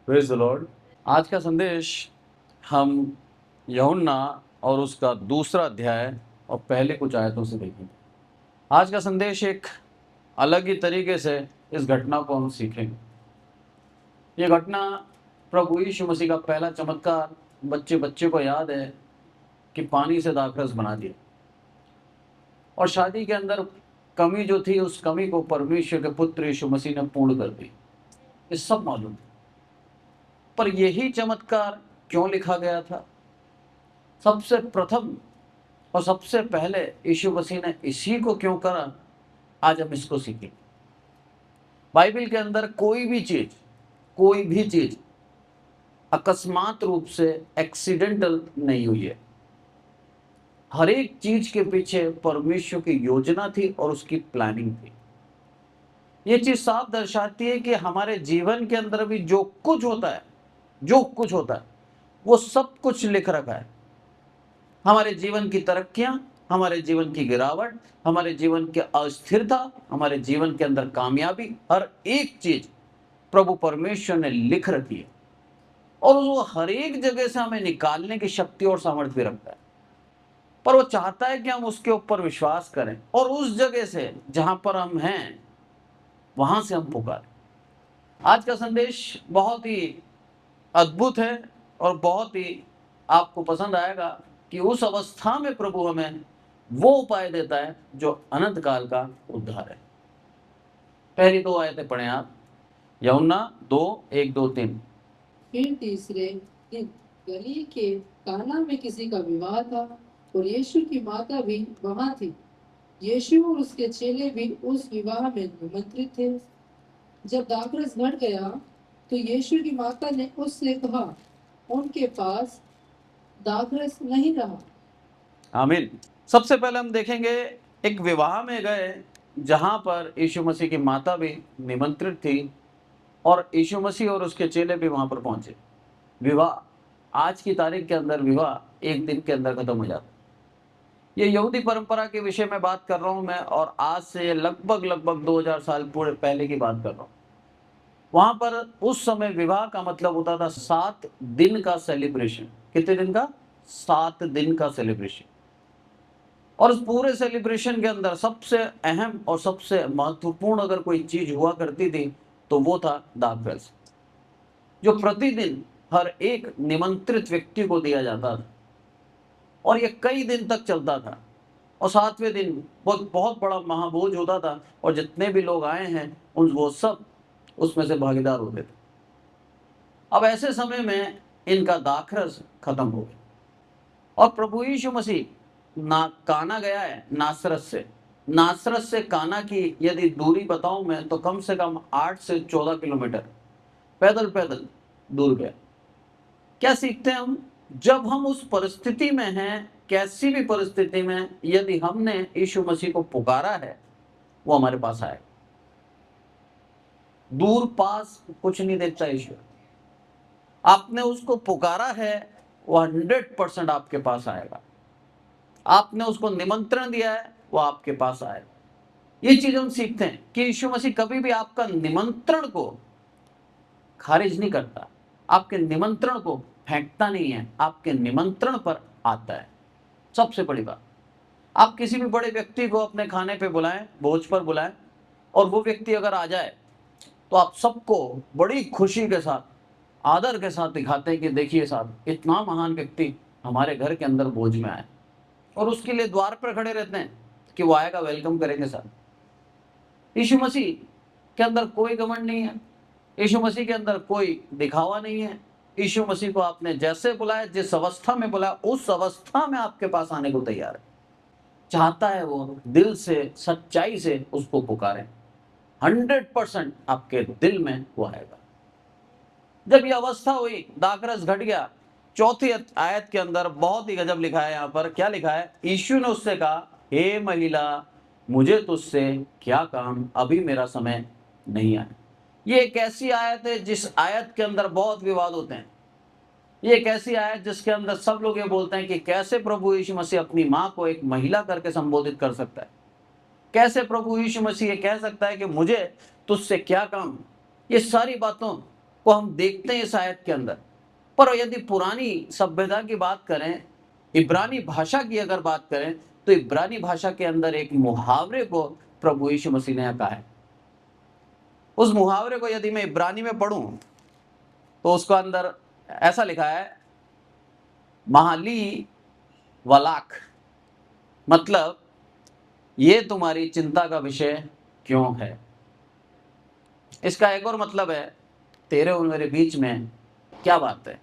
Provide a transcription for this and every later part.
Praise the Lord. आज का संदेश हम यूहन्ना और उसका दूसरा अध्याय और पहले कुछ आयतों से देखेंगे। आज का संदेश एक अलग ही तरीके से इस घटना को हम सीखेंगे। ये घटना प्रभु यीशु मसीह का पहला चमत्कार बच्चे बच्चे को याद है कि पानी से दाखरस बना दिया, और शादी के अंदर कमी जो थी उस कमी को परमेश्वर के पुत्र यीशु मसीह ने पूर्ण कर दी। ये सब मालूम है, पर यही चमत्कार क्यों लिखा गया था? सबसे प्रथम और सबसे पहले यीशु मसीह ने इसी को क्यों करा, आज हम इसको सीखेंगे। बाइबल के अंदर कोई भी चीज अकस्मात रूप से एक्सीडेंटल नहीं हुई है। हर एक चीज के पीछे परमेश्वर की योजना थी और उसकी प्लानिंग थी। ये चीज साफ दर्शाती है कि हमारे जीवन के अंदर भी जो कुछ होता है वो सब कुछ लिख रखा है। हमारे जीवन की तरक्कियां, हमारे जीवन की गिरावट, हमारे जीवन की अस्थिरता, हमारे जीवन के अंदर कामयाबी, हर एक चीज प्रभु परमेश्वर ने लिख रखी है, और वो हर एक जगह से हमें निकालने की शक्ति और सामर्थ्य भी रखता है। पर वो चाहता है कि हम उसके ऊपर विश्वास करें और उस जगह से जहां पर हम हैं वहां से हम पुकारें। आज का संदेश बहुत ही अद्भुत है और बहुत ही आपको पसंद आएगा कि उस अवस्था में प्रभु हमें वो उपाय देता है जो अनंत काल का उद्धार है। पहली दो आयतें पढ़ें आप, यूहन्ना 2:1-2-3। फिर तीसरे दिन गलील के काना में किसी का विवाह था और यीशु की माता भी वहां थी। यीशु और उसके चेले भी उस विवाह में निमंत्रित थे। जब दाखरस घट गया तो यीशु की माता ने उससे कहा, उनके पास दाखरस नहीं रहा। आमीन। सबसे पहले हम देखेंगे एक विवाह में गए जहां पर यीशु मसीह की माता भी निमंत्रित थी और यीशु मसीह और उसके चेले भी वहां पर पहुंचे। विवाह, आज की तारीख के अंदर विवाह एक दिन के अंदर खत्म हो जाता है। ये यहूदी परंपरा के विषय में बात कर रहा हूं मैं, और आज से लगभग 2000 साल पूरे पहले की बात कर रहा हूं। वहां पर उस समय विवाह का मतलब होता था 7 दिन का सेलिब्रेशन। कितने दिन का? 7 दिन का सेलिब्रेशन। और उस पूरे सेलिब्रेशन के अंदर सबसे अहम और सबसे महत्वपूर्ण अगर कोई चीज हुआ करती थी तो वो था दाखरस, जो प्रतिदिन हर एक निमंत्रित व्यक्ति को दिया जाता था, और ये कई दिन तक चलता था। और 7वें दिन बहुत बड़ा महाभोज होता था, और जितने भी लोग आए हैं उन वो सब उसमें से भागीदार होते थे। अब ऐसे समय में इनका दाखरस खत्म हो गया, और प्रभु यीशु मसीह काना गया है नासरत से काना की यदि दूरी बताऊं मैं तो कम से कम 8 से 14 किलोमीटर पैदल दूर गया। क्या सीखते हैं हम? जब हम उस परिस्थिति में हैं, कैसी भी परिस्थिति में, यदि हमने यीशु मसीह को पुकारा है वो हमारे पास आएगा। दूर पास कुछ नहीं देखता ईश्वर। आपने उसको पुकारा है, वो 100% आपके पास आएगा। आपने उसको निमंत्रण दिया है, वो आपके पास आएगा। ये चीज हम सीखते हैं कि यीशु मसीह कभी भी आपका निमंत्रण को खारिज नहीं करता, आपके निमंत्रण को फेंकता नहीं है, आपके निमंत्रण पर आता है। सबसे बड़ी बात, आप किसी भी बड़े व्यक्ति को अपने खाने पे बुलाएं, भोज पर बुलाएं, और वो व्यक्ति अगर आ जाए तो आप सबको बड़ी खुशी के साथ, आदर के साथ दिखाते हैं कि देखिए साहब, इतना महान व्यक्ति हमारे घर के अंदर भोज में आए, और उसके लिए द्वार पर खड़े रहते हैं कि वो आएगा, वेलकम करेंगे साहब। यीशु मसीह के अंदर कोई घमंड नहीं है, यीशु मसीह के अंदर कोई दिखावा नहीं है। यीशु मसीह को आपने जैसे बुलाया, जिस अवस्था में बुलाया, उस अवस्था में आपके पास आने को तैयार है। चाहता है वो दिल से, सच्चाई से उसको पुकारें। 100% आपके दिल में वो आएगा। जब ये अवस्था हुई, दाखरस घट गया, चौथी आयत के अंदर बहुत ही गजब लिखा है। यहाँ पर क्या लिखा है? यीशु ने उससे कहा, हे महिला, मुझे तुझसे क्या काम, अभी मेरा समय नहीं आया। ये एक ऐसी आयत है जिस आयत के अंदर बहुत विवाद होते हैं। ये एक ऐसी आयत जिसके अंदर सब लोग ये बोलते हैं कि कैसे प्रभु यीशु मसीह अपनी माँ को एक महिला करके संबोधित कर सकता है, कैसे प्रभु यीशु मसीह ये कह सकता है कि मुझे तुझसे क्या काम। ये सारी बातों को हम देखते हैं इस आयत के अंदर। पर यदि पुरानी सभ्यता की बात करें, इब्रानी भाषा की अगर बात करें, तो इब्रानी भाषा के अंदर एक मुहावरे को प्रभु यीशु मसीह ने कहा है। उस मुहावरे को यदि मैं इब्रानी में पढ़ूं तो उसको अंदर ऐसा लिखा है, महाली वलाक, मतलब ये तुम्हारी चिंता का विषय क्यों है। इसका एक और मतलब है, तेरे और मेरे बीच में क्या बात है।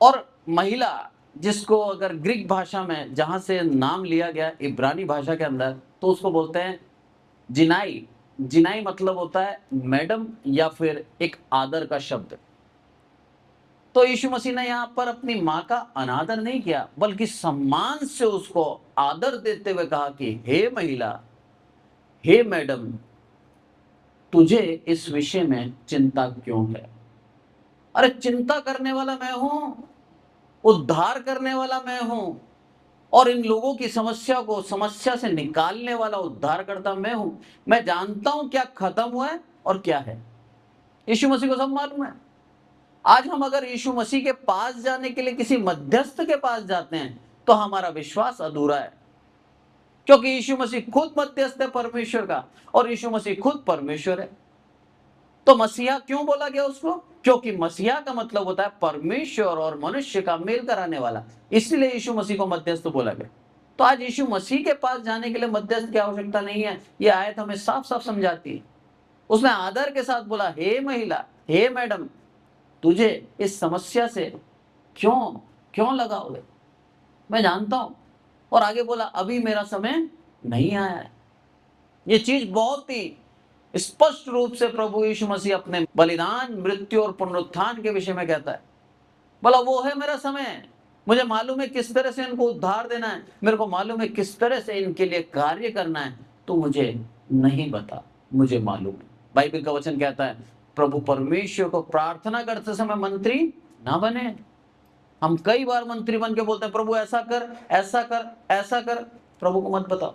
और महिला, जिसको अगर ग्रीक भाषा में जहां से नाम लिया गया इब्रानी भाषा के अंदर, तो उसको बोलते हैं जिनाई। जिनाई मतलब होता है मैडम या फिर एक आदर का शब्द। तो यीशु मसीह ने यहाँ पर अपनी माँ का अनादर नहीं किया, बल्कि सम्मान से उसको आदर देते हुए कहा कि हे महिला, हे मैडम, तुझे इस विषय में चिंता क्यों है। अरे चिंता करने वाला मैं हूं, उद्धार करने वाला मैं हूं, और इन लोगों की समस्या से निकालने वाला उद्धार करता मैं हूं। मैं जानता हूं क्या खत्म हुआ है और क्या है। यीशु मसीह को सब मालूम है। आज हम अगर यीशु मसीह के पास जाने के लिए किसी मध्यस्थ के पास जाते हैं तो हमारा विश्वास अधूरा है, क्योंकि यीशु मसीह खुद मध्यस्थ है परमेश्वर का, और यीशु मसीह खुद परमेश्वर है। तो मसीहा क्यों बोला गया उसको? क्योंकि मसीहा का मतलब होता है परमेश्वर और मनुष्य का मेल कराने वाला, इसलिए यीशु मसीह को मध्यस्थ बोला गया। तो आज यीशु मसीह के पास जाने के लिए मध्यस्थ की आवश्यकता नहीं है, यह आयत हमें साफ साफ समझाती है। उसने आदर के साथ बोला, हे महिला, हे मैडम, तुझे इस समस्या से क्यों लगा हुए, मैं जानता हूं। और आगे बोला, अभी मेरा समय नहीं आया है। ये चीज बहुत ही स्पष्ट रूप से प्रभु यीशु मसीह अपने बलिदान, मृत्यु और पुनरुत्थान के विषय में कहता है। बोला, वो है मेरा समय, मुझे मालूम है किस तरह से इनको उद्धार देना है, मेरे को मालूम है किस तरह से इनके लिए कार्य करना है। तो मुझे नहीं बता, मुझे मालूम है। बाइबल का वचन कहता है, प्रभु परमेश्वर को प्रार्थना करते समय मंत्री ना बने। हम कई बार मंत्री बन के बोलते हैं, प्रभु ऐसा कर, ऐसा कर, ऐसा कर। प्रभु को मत बताओ,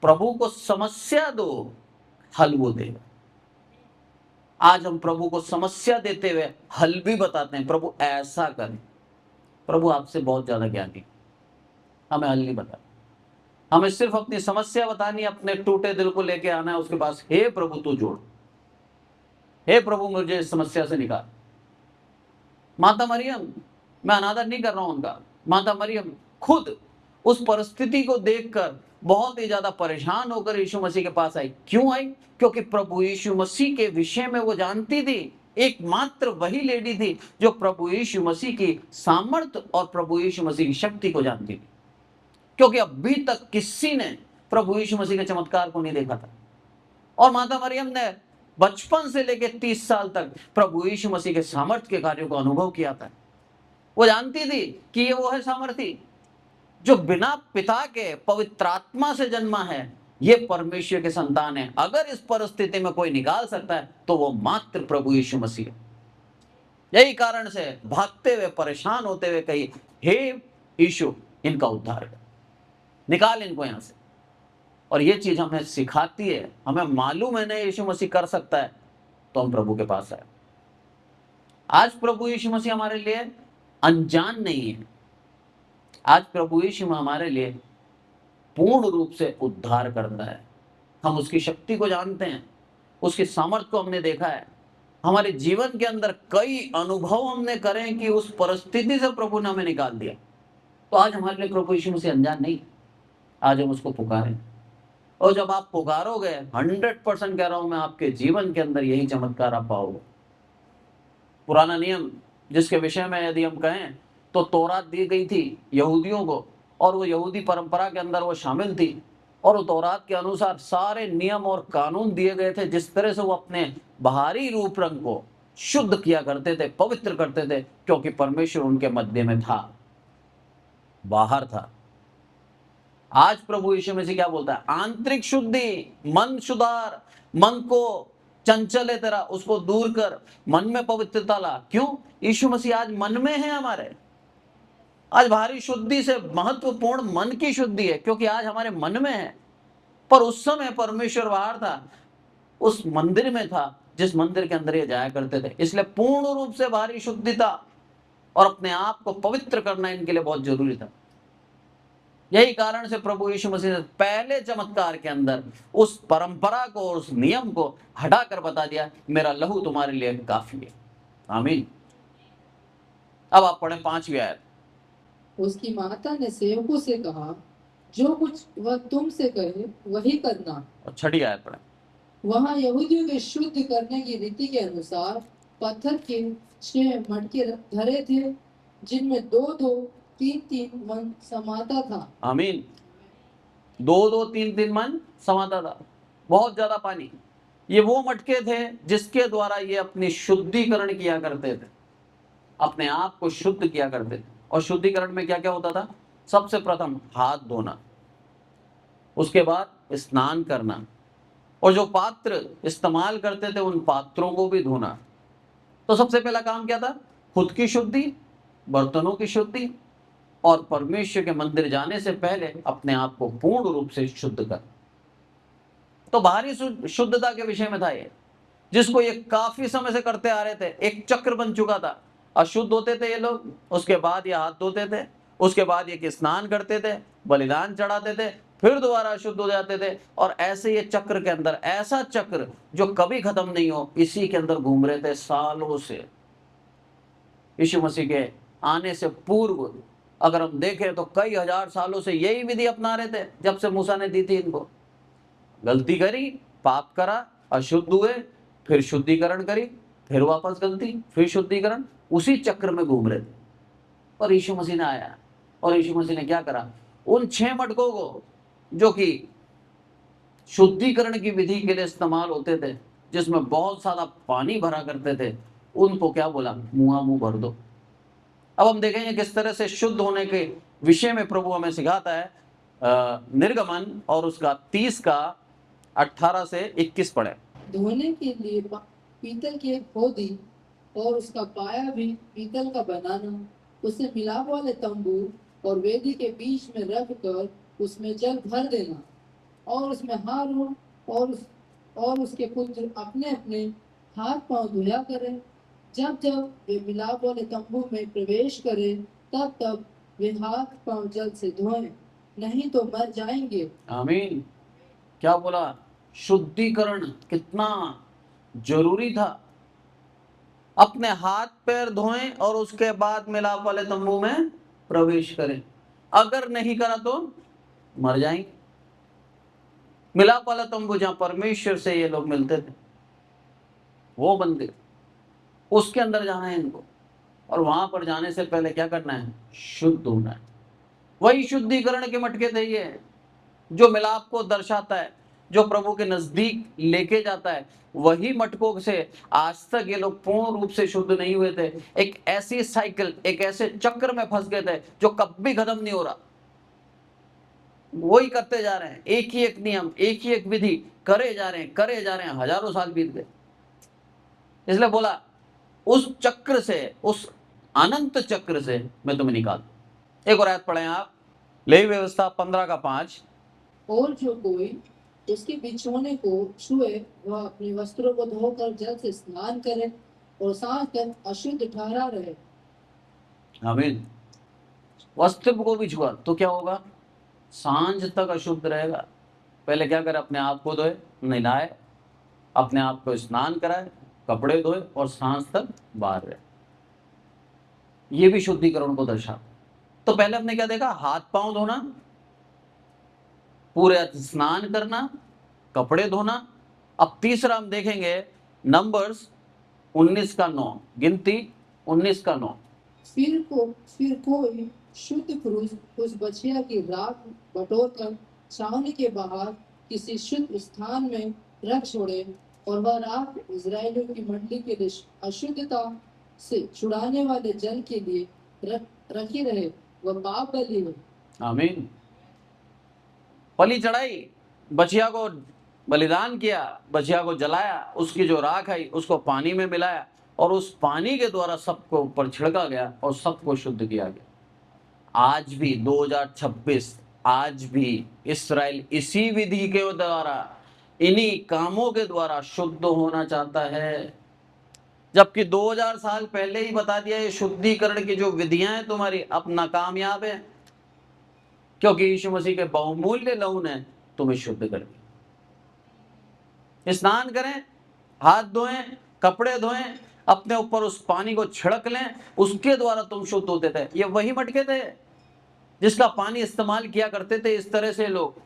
प्रभु को समस्या दो, हल वो देगा। आज हम प्रभु को समस्या देते हुए हल भी बताते हैं, प्रभु ऐसा कर। प्रभु आपसे बहुत ज्यादा ज्ञानी, हमें हल नहीं बता, हमें सिर्फ अपनी समस्या बतानी, अपने टूटे दिल को लेके आना है उसके पास। हे प्रभु तू जोड़, हे प्रभु मुझे इस समस्या से निकाल। माता मरियम, मैं अनादर नहीं कर रहा हूं उनका, माता मरियम खुद उस परिस्थिति को देखकर बहुत ही ज्यादा परेशान होकर यीशु मसीह के पास आई। क्यों आई? क्योंकि प्रभु यीशु मसीह के विषय में वो जानती थी। एकमात्र वही लेडी थी जो प्रभु यीशु मसीह की सामर्थ्य और प्रभु यीशु मसीह की शक्ति को जानती थी, क्योंकि अभी तक किसी ने प्रभु यीशु मसीह के चमत्कार को नहीं देखा था। और माता मरियम ने बचपन से लेकर 30 साल तक प्रभु यीशु मसीह के सामर्थ्य के कार्यों को अनुभव किया था। वो जानती थी कि ये वो है सामर्थी जो बिना पिता के पवित्र आत्मा से जन्मा है, ये परमेश्वर के संतान है। अगर इस परिस्थिति में कोई निकाल सकता है तो वो मात्र प्रभु यीशु मसीह है। यही कारण से भागते हुए, परेशान होते हुए कही, हे यीशु, इनका उद्धार कर, निकाल इनको यहां से। और ये चीज हमें सिखाती है, हमें मालूम है ना यीशु मसीह कर सकता है, तो हम प्रभु के पास आए। आज प्रभु यीशु मसीह हमारे लिए अनजान नहीं है। आज प्रभु यीशु हमारे लिए पूर्ण रूप से उद्धार करता है। हम उसकी शक्ति को जानते हैं, उसकी सामर्थ्य को हमने देखा है। हमारे जीवन के अंदर कई अनुभव हमने करे कि उस परिस्थिति से प्रभु ने हमें निकाल दिया। तो आज हमारे लिए प्रभु यीशु मसीह अनजान नहीं। आज हम उसको पुकारें, और जब आप पुकारोगे, 100% कह रहा हूं मैं, आपके जीवन के अंदर यही चमत्कार आप पाओगे। पुराना नियम, जिसके विषय में यदि हम कहें तो तौरात दी गई थी यहूदियों को, और वो यहूदी परंपरा के अंदर वो शामिल थी, और वो तौरात के अनुसार सारे नियम और कानून दिए गए थे, जिस तरह से वो अपने बाहरी रूप रंग को शुद्ध किया करते थे, पवित्र करते थे, क्योंकि परमेश्वर उनके मध्य में था, बाहर था। आज प्रभु यीशु मसीह क्या बोलता है? आंतरिक शुद्धि, मन सुधार, मन को चंचल है तेरा, उसको दूर कर, मन में पवित्रता ला। क्यों? यीशु मसीह आज मन में है हमारे। आज बाहरी शुद्धि से महत्वपूर्ण मन की शुद्धि है, क्योंकि आज हमारे मन में है। पर उस समय परमेश्वर बाहर था, उस मंदिर में था, जिस मंदिर के अंदर ये जाया करते थे। इसलिए पूर्ण रूप से बाहरी शुद्धिता और अपने आप को पवित्र करना इनके लिए बहुत जरूरी था। यही कारण से प्रभु यीशु मसीह ने पहले चमत्कार के अंदर उस परंपरा को और उस नियम को हटाकर बता दिया, मेरा लहू तुम्हारे लिए काफी है। आमीन। अब आप पढ़ें 5वीं आयत। उसकी माता ने सेवकों से कहा, जो कुछ वह तुमसे कहे वही करना। और 6वीं आयत पढ़ें। वहां यहूदियों के शुद्ध करने की रीति के अनुसार पत्थर के 6 मटके धरे थे, जिनमें 2-2, 3-3 मन समाता था। आमीन। 2-2, 3-3 मन समाता था, बहुत ज्यादा पानी। ये वो मटके थे जिसके द्वारा ये अपनी शुद्धिकरण किया करते थे, अपने आप को शुद्ध किया करते थे। और शुद्धिकरण में क्या क्या होता था? सबसे प्रथम हाथ धोना, उसके बाद स्नान करना, और जो पात्र इस्तेमाल करते थे उन पात्रों को भी धोना। तो सबसे पहला काम क्या था? खुद की शुद्धि, बर्तनों की शुद्धि, और परमेश्वर के मंदिर जाने से पहले अपने आप को पूर्ण रूप से शुद्ध कर। तो बाहरी शुद्धता के विषय में था ये, जिसको ये काफी समय से करते आ रहे थे। एक चक्र बन चुका था। अशुद्ध होते थे ये लोग, उसके बाद ये हाथ धोते थे, उसके बाद ये स्नान करते थे, बलिदान चढ़ाते थे, फिर दोबारा अशुद्ध हो जाते थे। और ऐसे ये चक्र के अंदर, ऐसा चक्र जो कभी खत्म नहीं हो, इसी के अंदर घूम रहे थे सालों से। यीशु मसीह के आने से पूर्व अगर हम देखें तो कई हजार सालों से यही विधि अपना रहे थे। जब से मूसा ने दी थी इनको, गलती करी, पाप करा, अशुद्ध हुए, फिर शुद्धिकरण करी, फिर वापस गलती, फिर शुद्धिकरण, उसी चक्र में घूम रहे थे। और यीशु मसीह ने आया और यीशु मसीह ने क्या करा? उन 6 मटकों को जो कि शुद्धिकरण की विधि के लिए इस्तेमाल होते थे, जिसमें बहुत सारा पानी भरा करते थे, उनको क्या बोला? मुंह भर दो। अब हम देखेंगे किस तरह से शुद्ध होने के विषय में प्रभु हमें सिखाता है। निर्गमन और उसका 30 का 18 से 21 पढ़े। धोने के लिए पीतल की एक होदी और उसका पाया भी पीतल का बनाना, उसे मिलाप वाले तंबू और वेदी के बीच में रख कर उसमें जल भर देना, और उसमें हारून और उसके पुत्र अपने अपने हाथ पांव धोया करें। जब जब वे मिलाप वाले तंबू में प्रवेश करें, तब तब वे हाथ पांव जल से धोएं, नहीं तो मर जाएंगे। आमीन। क्या बोला? शुद्धिकरण कितना जरूरी था। अपने हाथ पैर धोएं और उसके बाद मिलाप वाले तंबू में प्रवेश करें। अगर नहीं करा तो मर जाएंगे। मिलाप वाला तंबू जहां परमेश्वर से ये लोग मिलते थे, वो मंदिर, उसके अंदर जाना है इनको। और वहां पर जाने से पहले क्या करना है? शुद्ध होना है। वही शुद्धिकरण के मटके थे ये, जो मिलाप को दर्शाता है, जो प्रभु के नजदीक लेके जाता है। वही मटकों से आज तक ये लोग पूर्ण रूप से शुद्ध नहीं हुए थे। एक ऐसी साइकिल, एक ऐसे चक्र में फंस गए थे जो कभी खत्म नहीं हो रहा। वही करते जा रहे हैं, एक ही एक नियम, एक ही एक विधि करे जा रहे हैं, हजारों साल बीत गए। इसलिए बोला, उस चक्र से, उस अनंत चक्र से मैं तुम्हें निकाल। एक और आयत पढ़ें आप, लेवी व्यवस्था 15 का 5। और जो कोई उसके बिछौने को छुए, वह अपने वस्त्रों को धोकर जल से स्नान करे और सांझ तक अशुद्ध ठहरा रहे। आमीन। वस्त्र को भी छुआ तो क्या होगा? सांझ तक अशुद्ध रहेगा। पहले क्या करे? अपने आप को धोए, नहलाए, अपने आप को स्नान कराए, कपड़े धोए और सांझ तक बाहर रहे। ये भी शुद्धिकरण को दर्शा। तो पहले हमने क्या देखा? हाथ पांव धोना, पूरे स्नान करना, कपड़े धोना। अब तीसरा हम देखेंगे नंबर्स 19 का 9, गिनती 19 का 9। फिर कोई शुद्ध पुरुष उस बछिया की राख बटोर कर छावनी के बाहर किसी शुद्ध स्थान में रख छोड़े, और वह राख इजरायलियों की मंडली के लिए अशुद्धता से छुड़ाने वाले जल के लिए रखी रहे। वह पाप बलि है। आमीन। बलि चढ़ाई, बछिया को बलिदान किया, बछिया को जलाया, उसकी जो राख आई उसको पानी में मिलाया, और उस पानी के द्वारा सबको ऊपर छिड़का गया और सबको शुद्ध किया गया। आज भी 2026, आज भी इस्राएल इसी विधि के द्वारा, इन्हीं कामों के द्वारा शुद्ध होना चाहता है, जबकि 2000 साल पहले ही बता दिया ये शुद्धिकरण की जो विधियां हैं तुम्हारी अब नाकामयाब है, क्योंकि यीशु मसीह के बहुमूल्य लहू ने तुम्हें शुद्ध कर दिया। स्नान करें, हाथ धोएं, कपड़े धोएं, अपने ऊपर उस पानी को छिड़क लें, उसके द्वारा तुम शुद्ध होते थे। ये वही मटके थे जिसका पानी इस्तेमाल किया करते थे इस तरह से लोग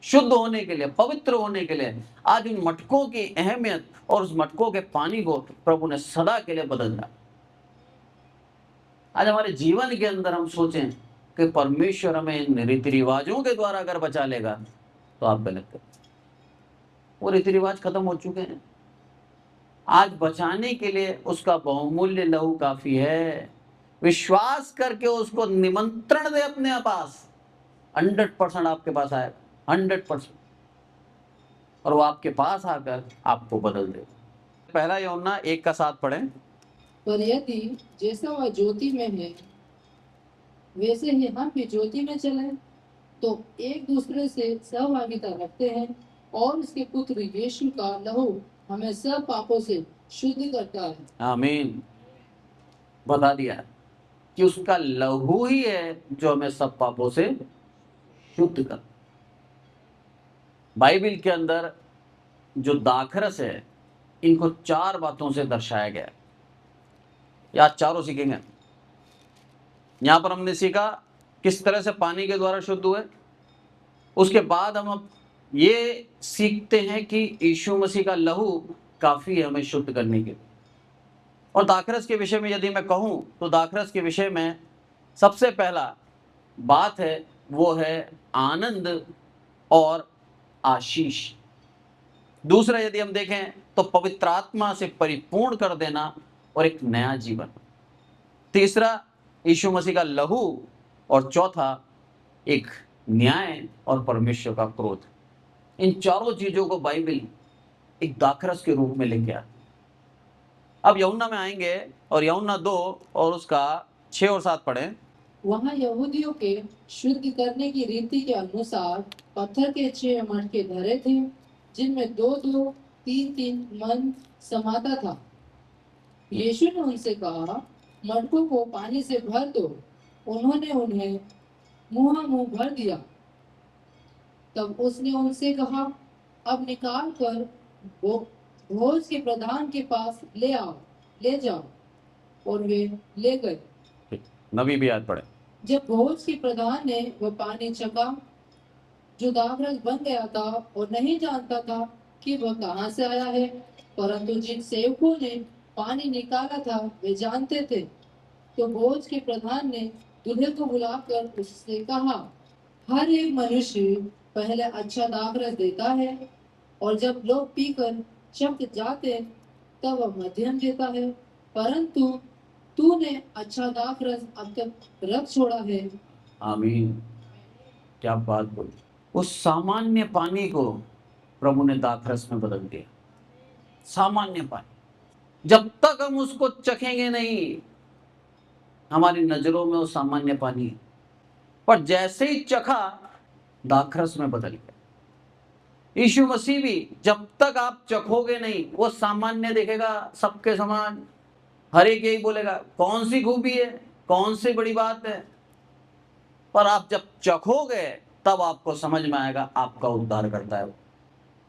शुद्ध होने के लिए, पवित्र होने के लिए। आज उन मटकों की अहमियत और उस मटकों के पानी को प्रभु ने सदा के लिए बदल दिया। आज हमारे जीवन के अंदर हम सोचें कि परमेश्वर हमें इन रीति रिवाजों के द्वारा अगर बचा लेगा, तो आप गलत करें। वो रीति रिवाज खत्म हो चुके हैं। आज बचाने के लिए उसका बहुमूल्य लहू काफी है। विश्वास करके उसको निमंत्रण दे अपने पास, 100% आपके पास आएगा, 100%, और वो आपके पास आकर आपको बदल दे। पहला यूहन्ना 1:7 पढ़ें। पर यदि जैसा वह ज्योति में है वैसे ही हम भी ज्योति में चले तो एक दूसरे से सहभागिता रखते हैं, और उसके पुत्र यीशु का लहू हमें सब पापों से शुद्ध करता है। आमीन। बता दिया कि उसका लहू ही है जो हमें सब पापों से शुद्ध कर। बाइबल के अंदर जो दाखरस है, इनको 4 बातों से दर्शाया गया है। या चारों सीखेंगे। यहां पर हमने सीखा किस तरह से पानी के द्वारा शुद्ध हुए। उसके बाद हम अब ये सीखते हैं कि यीशु मसीह का लहू काफी है हमें शुद्ध करने के लिए। और दाखरस के विषय में यदि मैं कहूं तो दाखरस के विषय में सबसे पहला बात है वो है आनंद और आशीष। दूसरा यदि हम देखें तो पवित्र आत्मा से परिपूर्ण कर देना और एक नया जीवन। तीसरा यीशु मसीह का लहू, और चौथा एक न्याय और परमेश्वर का क्रोध। इन चारों चीजों को बाइबल एक दाखरस के रूप में लेके आती। अब यूहन्ना में आएंगे और यूहन्ना 2 और उसका 6 और 7 पढ़ें। वहाँ यहूदियों के शुद्ध करने की रीति के अनुसार पत्थर के 6 मटके धरे थे, जिनमें 2-2, 3-3 मन समाता था। यीशु ने उनसे कहा, मटकों को पानी से भर दो। उन्होंने उन्हें मुंह भर दिया। तब उसने उनसे कहा, अब निकाल कर भोज के प्रधान के पास ले जाओ। और वे ले गए। नबी भी याद पड़े। जब भोज के प्रधान ने वह पानी चखा जो दाखरस बन गया था, और नहीं जानता था कि वह कहाँ से आया है, परंतु जिन सेवकों ने पानी निकाला था वे जानते थे, तो भोज के प्रधान ने दूल्हे को बुलाकर उससे कहा, हर एक मनुष्य पहले अच्छा दाखरस देता है, और जब लोग पीकर चक जाते तब वह मध्यम देता है, परंतु तूने अच्छा दाखरस अब तक रख छोड़ा है। आमीन। क्या बात बोली। उस सामान्य पानी को प्रभु ने दाखरस में बदल दिया। सामान्य पानी, जब तक हम उसको चखेंगे नहीं, हमारी नजरों में वो सामान्य पानी है, पर जैसे ही चखा दाखरस में बदल गया। यीशु मसीह भी जब तक आप चखोगे नहीं, वो सामान्य दिखेगा, सबके समान, हर एक यही बोलेगा कौन सी खूबी है, कौन सी बड़ी बात है। पर आप जब चखोगे तब आपको समझ में आएगा आपका उद्धार करता है,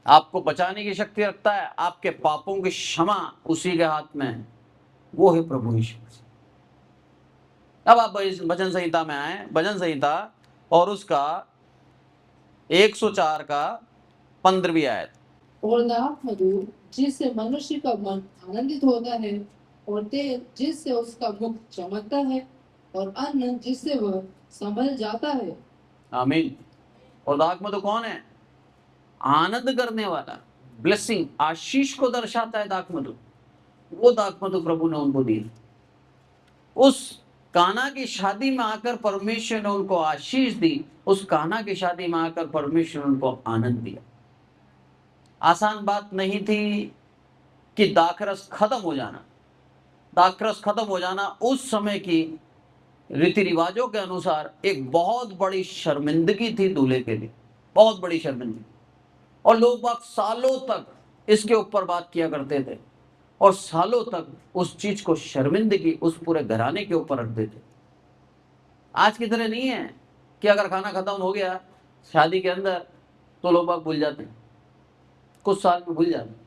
आपको बचाने की शक्ति रखता है, आपके पापों की क्षमा उसी के हाथ में है, वो है प्रभु यीशु मसीह। अब आप भजन संहिता में आए, भजन संहिता और उसका 104 का 15वीं आयत। और दाख मधु जिससे मनुष्य का मन आनंदित होता है, और तेल जिससे उसका मुख चमकता है, और अन्न जिससे वह संभल जाता है। आमीन। और दाख मधु कौन है? आनंद करने वाला, ब्लेसिंग, आशीष को दर्शाता है दाख मधु। वो दाख मधु प्रभु ने उनको दिया। उस काना की शादी में आकर परमेश्वर ने उनको आशीष दी, उस काना की शादी में आकर परमेश्वर ने उनको आनंद दिया। आसान बात नहीं थी कि दाखरस खत्म हो जाना। दाखरस खत्म हो जाना उस समय की रीति रिवाजों के अनुसार एक बहुत बड़ी शर्मिंदगी थी दूल्हे के लिए, बहुत बड़ी शर्मिंदगी। और लोग बाग सालों तक इसके ऊपर बात किया करते थे और सालों तक उस चीज को शर्मिंदगी उस पूरे घराने के ऊपर रखते थे। आज की तरह नहीं है कि अगर खाना खत्म हो गया शादी के अंदर तो लोग बाग भूल जाते हैं, कुछ साल में भूल जाते हैं,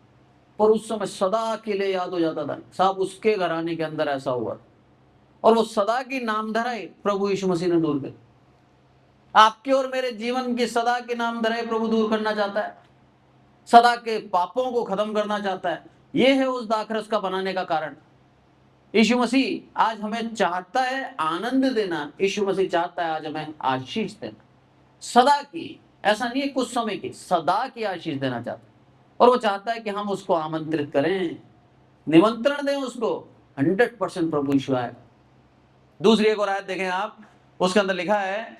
पर उस समय सदा के लिए याद हो जाता था साहब उसके घराने के अंदर ऐसा हुआ। और वो सदा की नामधराई प्रभु यीशु मसीह ने दूर कर, आपके और मेरे जीवन की सदा की नामधराई प्रभु दूर करना चाहता है, सदा के पापों को खत्म करना चाहता है। ये है उस दाखरस का बनाने का कारण। यीशु मसीह आज हमें चाहता है आनंद देना, यीशु मसीह चाहता है आज हमें आशीष देना, सदा की, ऐसा नहीं है कुछ समय की, सदा की आशीष देना चाहता है। और वो चाहता है कि हम उसको आमंत्रित करें, निमंत्रण दें उसको। 100% प्रभु यीशु आएगा। दूसरी एक और आयत देखें आप, उसके अंदर लिखा है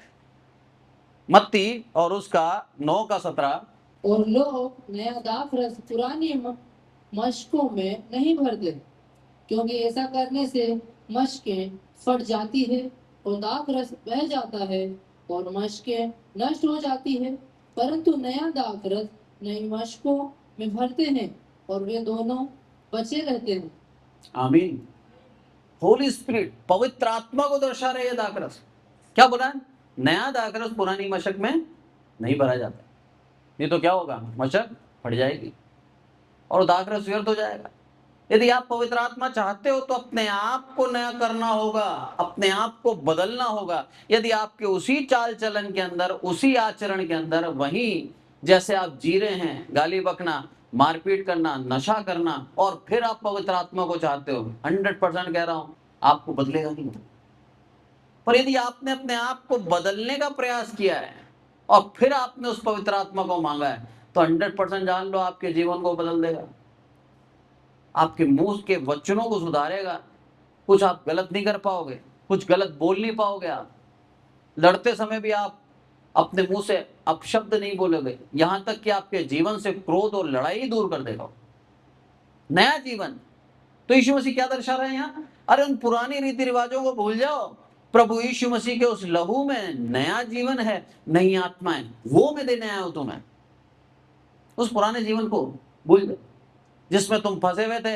मत्ती और उसका 9:17, और लोग नया दाखरस पुरानी मशकों में नहीं भरते, क्योंकि ऐसा करने से मशकें फट जाती है और दाखरस बह जाता है और मशकें नष्ट हो जाती है, परंतु नया दाखरस नई मशकों में भरते हैं और वे दोनों बचे रहते हैं। आमीन। होली स्पिरिट, पवित्र आत्मा को दर्शा रहे हैं दाखरस। क्या बोला? नया दाखरस पुरानी मशक में नहीं भरा जाता, नहीं तो क्या होगा, मशक फट जाएगी और दाखरस व्यर्थ हो जाएगा। यदि आप पवित्र आत्मा चाहते हो तो अपने आप को नया करना होगा, अपने आप को बदलना होगा। यदि आपके उसी चाल चलन के अंदर, उसी आचरण के अंदर, वही जैसे आप जी रहे हैं, गाली बकना, मारपीट करना, नशा करना, और फिर आप पवित्र आत्मा को चाहते हो, 100% कह रहा हूं आपको बदलेगा नहीं। पर यदि आपने अपने आप को बदलने का प्रयास किया है और फिर आपने उस पवित्र आत्मा को मांगा है तो 100% जान लो आपके जीवन को बदल देगा, आपके मुंह के वचनों को सुधारेगा। कुछ आप गलत नहीं कर पाओगे, कुछ गलत बोल नहीं पाओगे। आप लड़ते समय भी आप अपने मुंह से अपशब्द नहीं बोलोगे, यहां तक कि आपके जीवन से क्रोध और लड़ाई दूर कर देगा। नया जीवन। तो यीशु मसीह क्या दर्शा रहे हैं यहाँ? अरे उन पुरानी रीति रिवाजों को भूल जाओ, प्रभु यीशु मसीह के उस लहू में नया जीवन है, नई आत्मा है, वो मैं देने आया हूं तुम्हें। उस पुराने जीवन को भूल जाओ जिसमें तुम फंसे हुए थे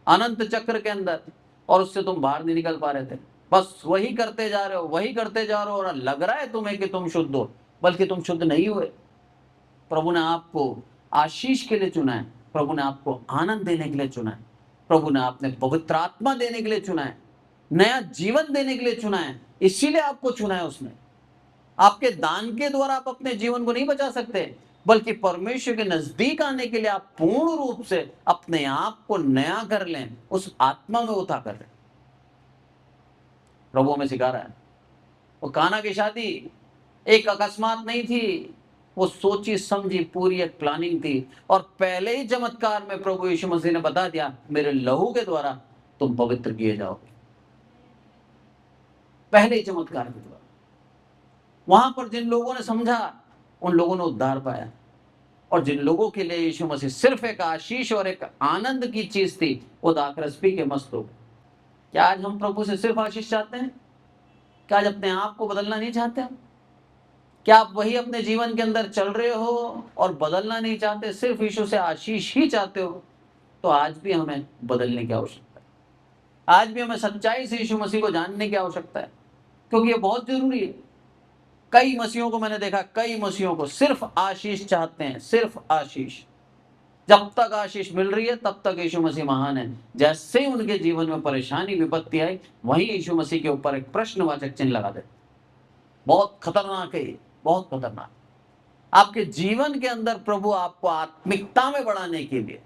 अनंत चक्र के अंदर और उससे तुम बाहर नहीं निकल पा रहे थे। बस वही करते जा रहे हो, वही करते जा रहे हो, और लग रहा है तुम्हें कि तुम शुद्ध हो, बल्कि तुम शुद्ध नहीं हुए। प्रभु ने आपको आशीष के लिए चुना है, प्रभु ने आपको आनंद देने के लिए चुना है, प्रभु ने आपने पवित्र आत्मा देने के लिए चुना है, नया जीवन देने के लिए चुना है। इसीलिए आपको चुना है उसने। आपके दान के द्वारा आप अपने जीवन को नहीं बचा सकते, बल्कि परमेश्वर के नजदीक आने के लिए आप पूर्ण रूप से अपने आप को नया कर लें, उस आत्मा में उठा कर लें। प्रभु हमें सिखा रहा है। वो काना की शादी एक अकस्मात नहीं थी, वो सोची समझी पूरी एक प्लानिंग थी। और पहले ही चमत्कार में प्रभु यीशु मसीह ने बता दिया, मेरे लहू के द्वारा तुम पवित्र किए जाओगे। पहले ही चमत्कार के द्वारा। वहां पर जिन लोगों ने समझा उन लोगों ने उद्धार पाया, और जिन लोगों के लिए यीशु मसीह सिर्फ एक आशीष और एक आनंद की चीज थी, वो दाखरस पी के मस्त हो गए। क्या आज हम प्रभु से सिर्फ आशीष चाहते हैं? क्या आज अपने आप को बदलना नहीं चाहते? क्या आप वही अपने जीवन के अंदर चल रहे हो और बदलना नहीं चाहते, सिर्फ यीशु से आशीष ही चाहते हो? तो आज भी हमें बदलने की आवश्यकता है। आज भी हमें सच्चाई से यीशु मसीह को जानने की आवश्यकता है, क्योंकि ये बहुत जरूरी है। कई मसीहों को मैंने देखा, कई मसीहों को सिर्फ आशीष चाहते हैं, सिर्फ आशीष। जब तक आशीष मिल रही है तब तक यीशु मसीह महान है। जैसे ही उनके जीवन में परेशानी विपत्ति आई, वहीं यीशु मसीह के ऊपर एक प्रश्नवाचक चिन्ह लगा देते। बहुत खतरनाक है, बहुत खतरनाक। आपके जीवन के अंदर प्रभु आपको आत्मिकता में बढ़ाने के लिए,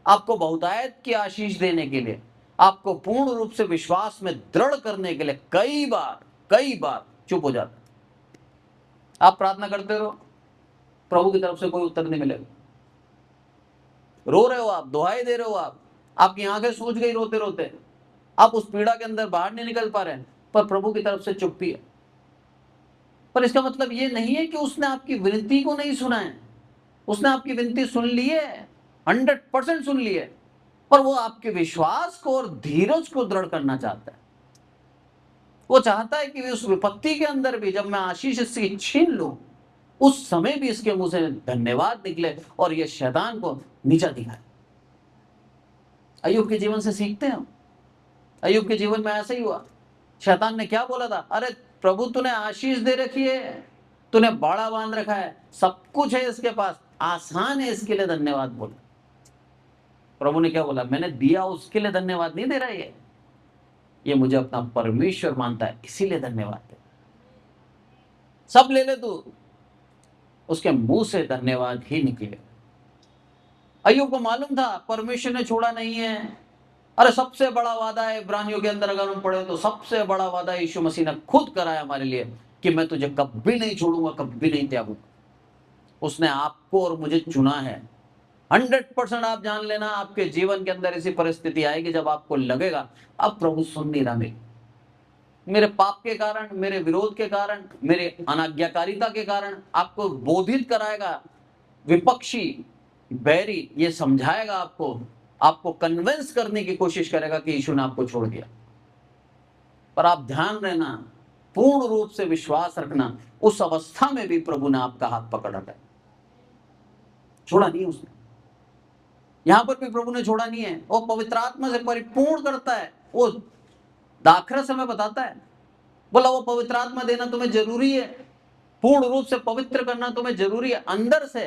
आपको बहुतायत की आशीष देने के लिए, आपको पूर्ण रूप से विश्वास में दृढ़ करने के लिए कई बार चुप हो जाता है। आप प्रार्थना करते रहो, प्रभु की तरफ से कोई उत्तर नहीं मिलेगा। रो रहे हो आप, दुहाई दे रहे हो आप, आपकी आंखें सूज गई रोते रोते, आप उस पीड़ा के अंदर बाहर नहीं निकल पा रहे हैं, पर प्रभु की तरफ से चुप्पी है। पर इसका मतलब ये नहीं है कि उसने आपकी विनती को नहीं सुना है। उसने आपकी विनती सुन ली है, 100% सुन ली है, पर वो आपके विश्वास को और धीरज को दृढ़ करना चाहता है। वो चाहता है कि उस विपत्ति के अंदर भी जब मैं आशीष से छीन लूं, उस समय भी इसके मुंह से धन्यवाद निकले और ये शैतान को नीचा दिखाए। अय्यूब के जीवन से सीखते हैं हम। अय्यूब के जीवन में ऐसा ही हुआ। शैतान ने क्या बोला था? अरे प्रभु तूने आशीष दे रखी है, तूने बाड़ा बांध रखा है, सब कुछ है इसके पास, आसान है इसके लिए धन्यवाद बोला। प्रभु ने क्या बोला? मैंने दिया उसके लिए धन्यवाद नहीं दे रहा है, ये मुझे अपना परमेश्वर मानता है इसीलिए धन्यवाद दे। सब ले ले तू, उसके मुंह से धन्यवाद ही निकले। अय्यूब को मालूम था परमेश्वर ने छोड़ा नहीं है। अरे सबसे बड़ा वादा है इब्रानियों के अंदर अगर हम पढ़े तो सबसे बड़ा वादा यीशु मसीह ने खुद कराया हमारे लिए कि मैं तुझे कभी नहीं छोड़ूंगा, कभी नहीं त्यागूंगा। उसने आपको और मुझे चुना है। 100% आप जान लेना, आपके जीवन के अंदर ऐसी परिस्थिति आएगी जब आपको लगेगा अब प्रभु सुन नहीं रहा मेरे पाप के कारण, मेरे विरोध के कारण, मेरे अनाज्ञाकारिता के कारण आपको बोधित कराएगा विपक्षी, बैरी, ये समझाएगा आपको कन्विंस करने की कोशिश करेगा कि यीशु ने आपको छोड़ दिया। पर आप ध्यान रहना, पूर्ण रूप से विश्वास रखना, उस अवस्था में भी प्रभु ने आपका हाथ पकड़ रखा है, छोड़ा नहीं उसने। यहां पर भी प्रभु ने छोड़ा नहीं है। वो पवित्र आत्मा से परिपूर्ण करता है। वो दाखरस हमें बताता है, बोला वो पवित्र आत्मा देना तुम्हें जरूरी है, पूर्ण रूप से पवित्र करना तुम्हें जरूरी है अंदर से,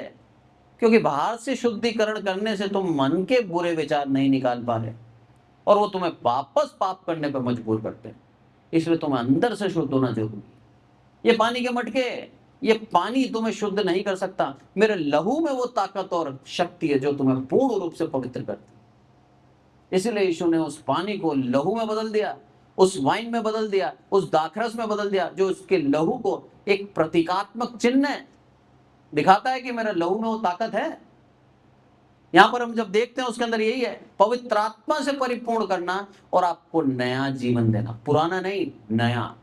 क्योंकि बाहर से शुद्धिकरण करने से तुम मन के बुरे विचार नहीं निकाल पा रहे और वो तुम्हें वापस पाप करने पर मजबूर करते हैं। इसलिए तुम्हें अंदर से शुद्ध होना जरूरी है। ये पानी के मटके, ये पानी तुम्हें शुद्ध नहीं कर सकता। मेरे लहू में वो ताकत और शक्ति है जो तुम्हें पूर्ण रूप से पवित्र करती है। इसलिए यीशु ने उस पानी को लहू में बदल दिया, उस वाइन में बदल दिया, उस दाखरस में बदल दिया, जो उसके लहू को एक प्रतीकात्मक चिन्ह दिखाता है कि मेरे लहू में वो ताकत है। यहां पर हम जब देखते हैं उसके अंदर यही है, पवित्र आत्मा से परिपूर्ण करना और आपको नया जीवन देना, पुराना नहीं, नया।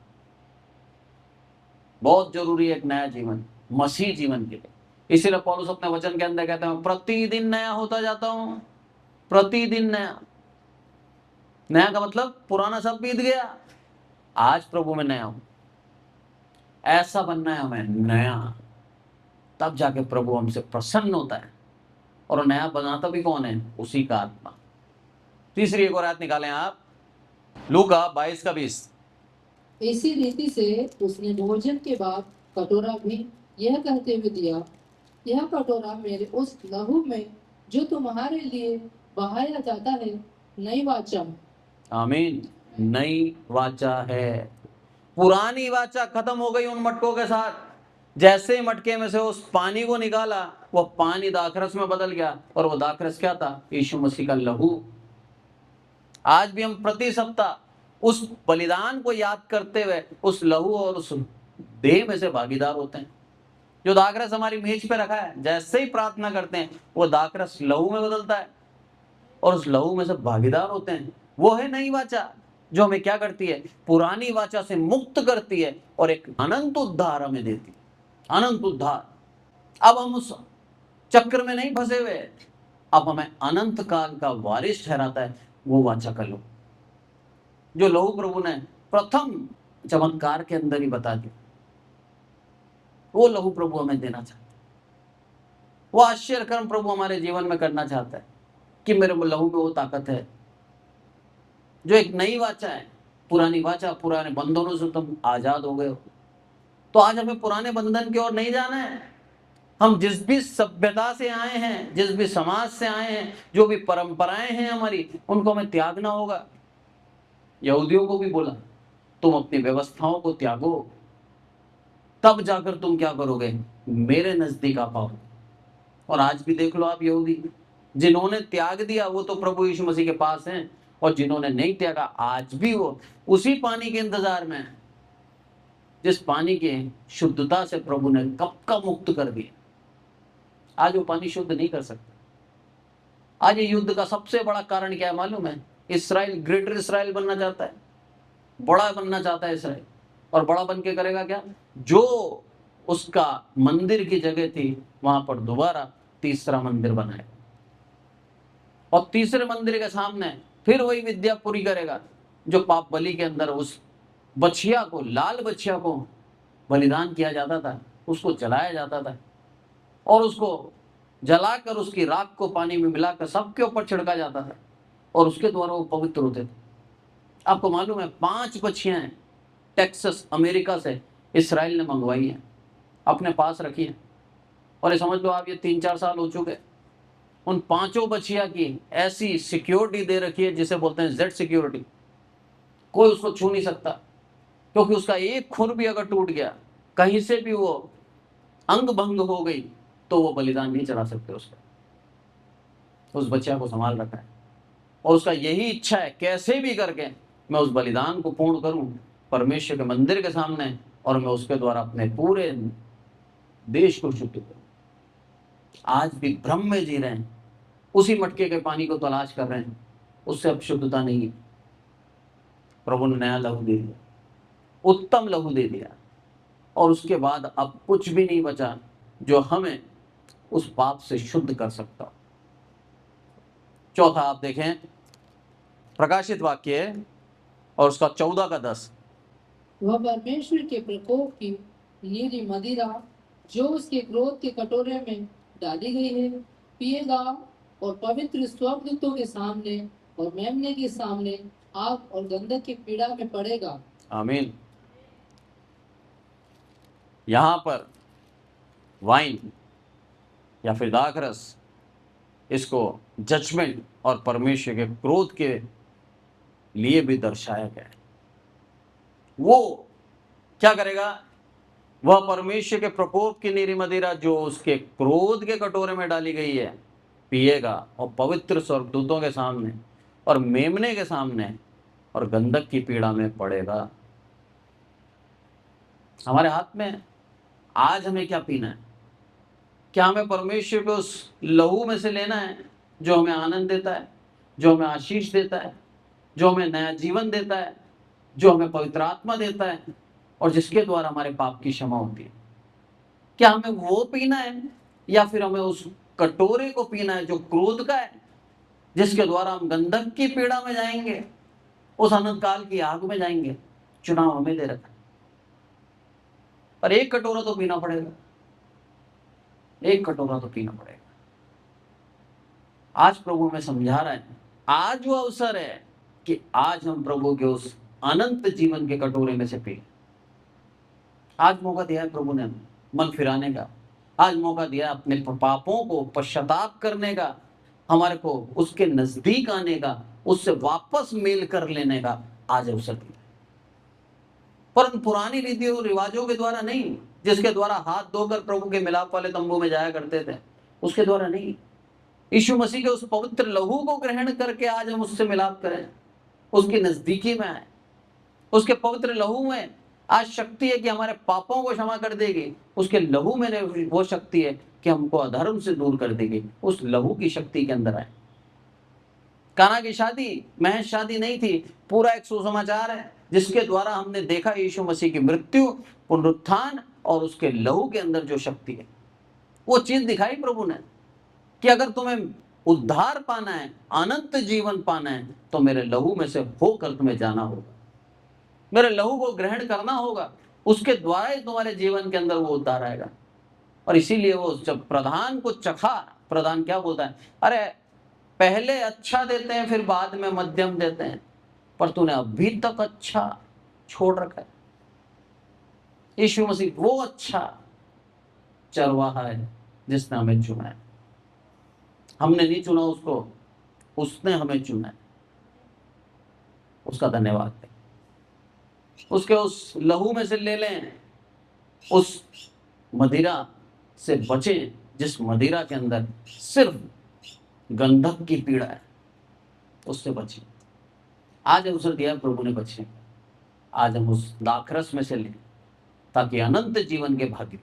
बहुत जरूरी है एक नया जीवन, मसीह जीवन के लिए। इसीलिए पौलुस अपने वचन के अंदर कहते हैं प्रतिदिन नया होता जाता हूं, प्रतिदिन नया। नया का मतलब पुराना सब बीत गया, आज प्रभु में नया हूं। ऐसा बनना है हमें, नया। तब जाके प्रभु हमसे प्रसन्न होता है। और नया बनाता भी कौन है? उसी का आत्मा। तीसरी एक और आयत निकालें आप, लूका 22:20। इसी रीति से उसने भोजन के बाद कटोरा भी यह कहते हुए दिया, यह कटोरा मेरे उस लहू में जो तुम्हारे लिए बहाया जाता है नई वाचा। आमीन। नई वाचा है। पुरानी वाचा खत्म हो गई उन मटकों के साथ। जैसे ही मटके में से उस पानी को निकाला, वो पानी दाखरस में बदल गया, और वो दाखरस क्या था? यीशु मसीह का लहू। आज भी हम प्रति सप्ताह उस बलिदान को याद करते हुए उस लहू और उस देह में से भागीदार होते हैं। जो दाखरस हमारी मेज पे रखा है, जैसे ही प्रार्थना करते हैं वो दाखरस लहू में बदलता है और उस लहू में से भागीदार होते हैं। वो है नई वाचा जो हमें क्या करती है? पुरानी वाचा से मुक्त करती है और एक अनंत उद्धार हमें देती है, अनंत उद्धार। अब हम उस चक्र में नहीं फंसे हुए, अब हमें अनंत काल का वारिस ठहराता है वो वाचा का लहू, जो लहू प्रभु ने प्रथम चमत्कार के अंदर ही बता दिया। वो लहू प्रभु हमें देना चाहता है। वो आश्चर्य कर्म प्रभु हमारे जीवन में करना चाहता है कि मेरे लहू में वो ताकत है जो एक नई वाचा है। पुरानी वाचा, पुराने बंधनों से तुम आजाद हो गए हो। तो आज हमें पुराने बंधन की ओर नहीं जाना है। हम जिस भी सभ्यता से आए हैं, जिस भी समाज से आए हैं, जो भी परंपराएं हैं हमारी, उनको हमें त्यागना होगा। यहूदियों को भी बोला तुम अपनी व्यवस्थाओं को त्यागो, तब जाकर तुम क्या करोगे? मेरे नजदीक आ पाओगे। और आज भी देख लो आप, यहूदी जिन्होंने त्याग दिया वो तो प्रभु यीशु मसीह के पास हैं, और जिन्होंने नहीं त्यागा आज भी वो उसी पानी के इंतजार में है जिस पानी के शुद्धता से प्रभु ने कब का मुक्त कर दिया। आज वो पानी शुद्ध नहीं कर सकता। आज ये युद्ध का सबसे बड़ा कारण क्या है मालूम है? इसराइल ग्रेटर इसराइल बनना चाहता है, बड़ा बनना चाहता है इसराइल। और बड़ा बन के करेगा क्या? जो उसका मंदिर की जगह थी वहां पर दोबारा तीसरा मंदिर बनाएगा, और तीसरे मंदिर के सामने फिर वही विद्या पूरी करेगा जो पाप बलि के अंदर उस बछिया को, लाल बछिया को बलिदान किया जाता था। उसको जलाया जाता था और उसको जलाकर उसकी राख को पानी में मिलाकर सबके ऊपर छिड़का जाता था और उसके द्वारा वो पवित्र होते थे। आपको मालूम है 5 बछियां टेक्सास अमेरिका से इसराइल ने मंगवाई हैं, अपने पास रखी हैं, और ये समझ लो आप ये 3-4 साल हो चुके। उन 5 बछिया की ऐसी सिक्योरिटी दे रखी है जिसे बोलते हैं जेड सिक्योरिटी, कोई उसको छू नहीं सकता, क्योंकि उसका एक खुर भी अगर टूट गया, कहीं से भी वो अंग भंग हो गई, तो वो बलिदान नहीं चढ़ा सकते उसका। उस बच्चा को संभाल रखा है और उसका यही इच्छा है कैसे भी करके मैं उस बलिदान को पूर्ण करूं परमेश्वर के मंदिर के सामने, और मैं उसके द्वारा अपने पूरे देश को शुद्ध करूं। आज भी भ्रम में जी रहे हैं, उसी मटके के पानी को तलाश कर रहे हैं, उससे अब शुद्धता नहीं है। प्रभु ने नया लहू दे दिया, उत्तम लहू दे दिया, और उसके बाद अब कुछ भी नहीं बचा जो हमें उस पाप से शुद्ध कर सकता। चौथा आप देखें प्रकाशित वाक्य और उसका 14 का 10। वह परमेश्वर के प्रकोप की नीली मदिरा जो उसके क्रोध के कटोरे में डाली गई है पिएगा, और पवित्र स्वर्गदूतों के सामने और मेमने के सामने आग और गंधक की पीड़ा में पड़ेगा। आमीन। यहां पर वाइन या फिर दाखरस, इसको जजमेंट और परमेश्वर के क्रोध के लिए भी दर्शाया गया है। वो क्या करेगा? वह परमेश्वर के प्रकोप की नीरी मदिरा जो उसके क्रोध के कटोरे में डाली गई है पिएगा, और पवित्र स्वर्गदूतों के सामने और मेमने के सामने और गंधक की पीड़ा में पड़ेगा। हमारे हाथ में आज हमें क्या पीना है? क्या हमें परमेश्वर को उस लहू में से लेना है जो हमें आनंद देता है, जो हमें आशीष देता है, जो हमें नया जीवन देता है, जो हमें पवित्र आत्मा देता है, और जिसके द्वारा हमारे पाप की क्षमा होती है? क्या हमें वो पीना है, या फिर हमें उस कटोरे को पीना है जो क्रोध का है, जिसके द्वारा हम गंधक की पीड़ा में जाएंगे, उस अनंत काल की आग में जाएंगे? चुनाव हमें दे रखा है, पर एक कटोरा तो पीना पड़ेगा, एक कटोरा तो पीना पड़ेगा। आज प्रभु हमें समझा रहा है, आज वो अवसर है कि आज हम प्रभु के उस अनंत जीवन के कटोरे में से पी। आज मौका दिया है प्रभु ने मन फिराने का, आज मौका दिया है अपने पापों को पश्चाताप करने का, हमारे को उसके नजदीक आने का, उससे वापस मेल कर लेने का आज अवसर दिया। पर पुरानी रीतियों रिवाजों के द्वारा नहीं, जिसके द्वारा हाथ धोकर प्रभु के मिलाप वाले तंबू में जाया करते थे, उसके द्वारा नहीं। यीशु मसीह के उस पवित्र लहू को ग्रहण करके आज हम उससे मिलाप करें, उसकी नजदीकी में आए। उसके पवित्र लहू में आज शक्ति है कि हमारे पापों को क्षमा कर देगी। उसके लहू में वो शक्ति है कि हमको अधर्म से दूर कर देगी। उस लहू की शक्ति के अंदर आए। काना की शादी महज शादी नहीं थी, पूरा एक सुसमाचार है जिसके द्वारा हमने देखा यीशु मसीह की मृत्यु, पुनरुत्थान और उसके लहू के अंदर जो शक्ति है, वो चीज दिखाई प्रभु ने कि अगर तुम्हें उद्धार पाना है, अनंत जीवन पाना है, तो मेरे लहू में से होकर तुम्हें जाना होगा, मेरे लहू को ग्रहण करना होगा, उसके द्वारा ही तुम्हारे जीवन के अंदर वो उद्धार आएगा। और इसीलिए वो जब प्रधान को चखा, प्रधान क्या बोलता है? अरे पहले अच्छा देते हैं फिर बाद में मध्यम देते हैं, पर तूने अभी तक अच्छा छोड़ रखा है। यीशु मसीह वो अच्छा चरवाहा है जिसने हमें चुना है। हमने नहीं चुना उसको, उसने हमें चुना है। उसका धन्यवाद है। उसके उस लहू में से ले लें, उस मदिरा से बचें जिस मदिरा के अंदर सिर्फ गंधक की पीड़ा है, उससे बचें। आज अवसर दिया प्रभु ने बचने का। आज हम उस दाखरस में से लें ताकि अनंत जीवन के भाग्य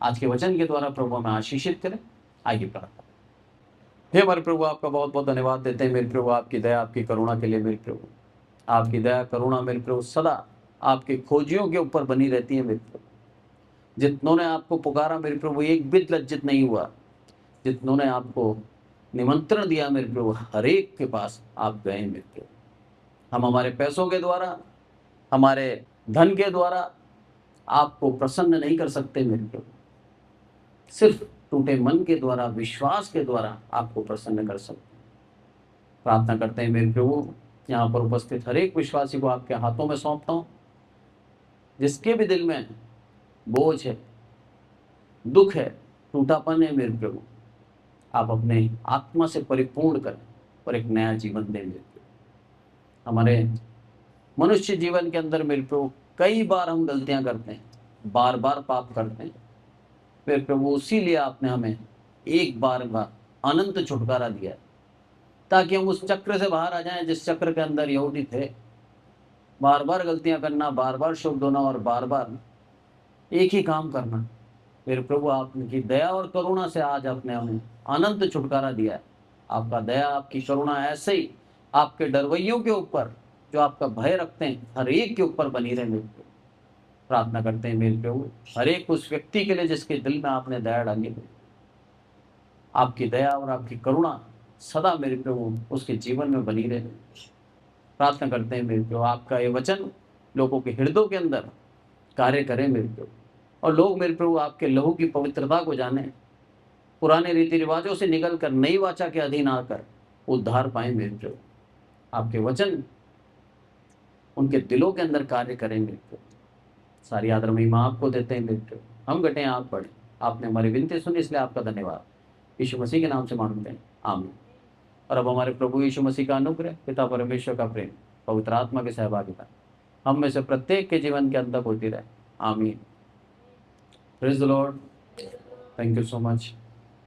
आज के वचन के द्वारा प्रभु हमें आशीषित करें। आइए प्रार्थना। हे हमारे प्रभु, आपका बहुत बहुत धन्यवाद देते हैं मेरे प्रभु, आपकी दया आपकी करुणा के लिए। मेरे प्रभु आपकी दया करुणा मेरे प्रभु सदा आपके खोजियों के ऊपर बनी रहती है मेरे प्रभु। जितनों ने आपको पुकारा मेरे प्रभु एक भी लज्जित नहीं हुआ। जितनों ने आपको निमंत्रण दिया मेरे प्रभु, हर एक के पास आप गए मेरे प्रभु। हम हमारे पैसों के द्वारा, हमारे धन के द्वारा, आपको प्रसन्न नहीं कर सकते मेरे प्रभु। सिर्फ टूटे मन के द्वारा, विश्वास के द्वारा आपको प्रसन्न कर सकते हैं। प्रार्थना करते हैं मेरे प्रभु, यहाँ पर उपस्थित हर एक विश्वासी को आपके हाथों में सौंपता हूँ। जिसके भी दिल में बोझ है, दुख है, टूटापन है मेरे प्रभु, आप अपने आत्मा से परिपूर्ण करें और एक नया जीवन दें मेरे प्रभु। हमारे मनुष्य जीवन के अंदर मेरे प्रभु कई बार हम गलतियां करते हैं, बार बार पाप करते हैं मेरे प्रभु। इसीलिए आपने हमें एक बार अनंत छुटकारा दिया ताकि हम उस चक्र से बाहर आ जाएं जिस चक्र के अंदर यहूदी थे। बार बार गलतियां करना, बार बार शुद्ध होना और बार बार एक ही काम करना। मेरे प्रभु आपकी दया और करुणा से आज आपने हमें अनंत छुटकारा दिया है। आपका दया, आपकी करुणा ऐसे ही आपके डरवैयों के ऊपर, जो आपका भय रखते हैं, हर एक के ऊपर बनी रहे मेरे प्रभु। प्रार्थना करते हैं मेरे प्रभु हर एक उस व्यक्ति के लिए जिसके दिल में आपने दया डाली है। आपकी दया और आपकी करुणा सदा मेरे प्रभु उसके जीवन में बनी रहे। प्रार्थना करते हैं मेरे प्रभु आपका ये वचन लोगों के हृदयों के अंदर कार्य करें मेरे प्रभु, और लोग मेरे प्रभु आपके लहू की पवित्रता को जाने, पुराने रीति रिवाजों से निकलकर नई वाचा के अधीन आकर उद्धार पाए मेरे प्रभु। आपके वचन उनके दिलों के अंदर कार्य करें मेरे प्रभु। सारी आदर महिमा आपको देते हैं मेरे प्रभु। हम घटे आप बढ़े, आपने हमारी विनती सुनी इसलिए आपका धन्यवाद। यीशु मसीह के नाम से मांगते हैं, आमीन। और अब हमारे प्रभु यीशु मसीह का अनुग्रह, पिता परमेश्वर का प्रेम, पवित्र आत्मा की सहभागिता हम में से प्रत्येक के जीवन के अंत तक होती रहे, आमीन। Praise the Lord. Thank you so much.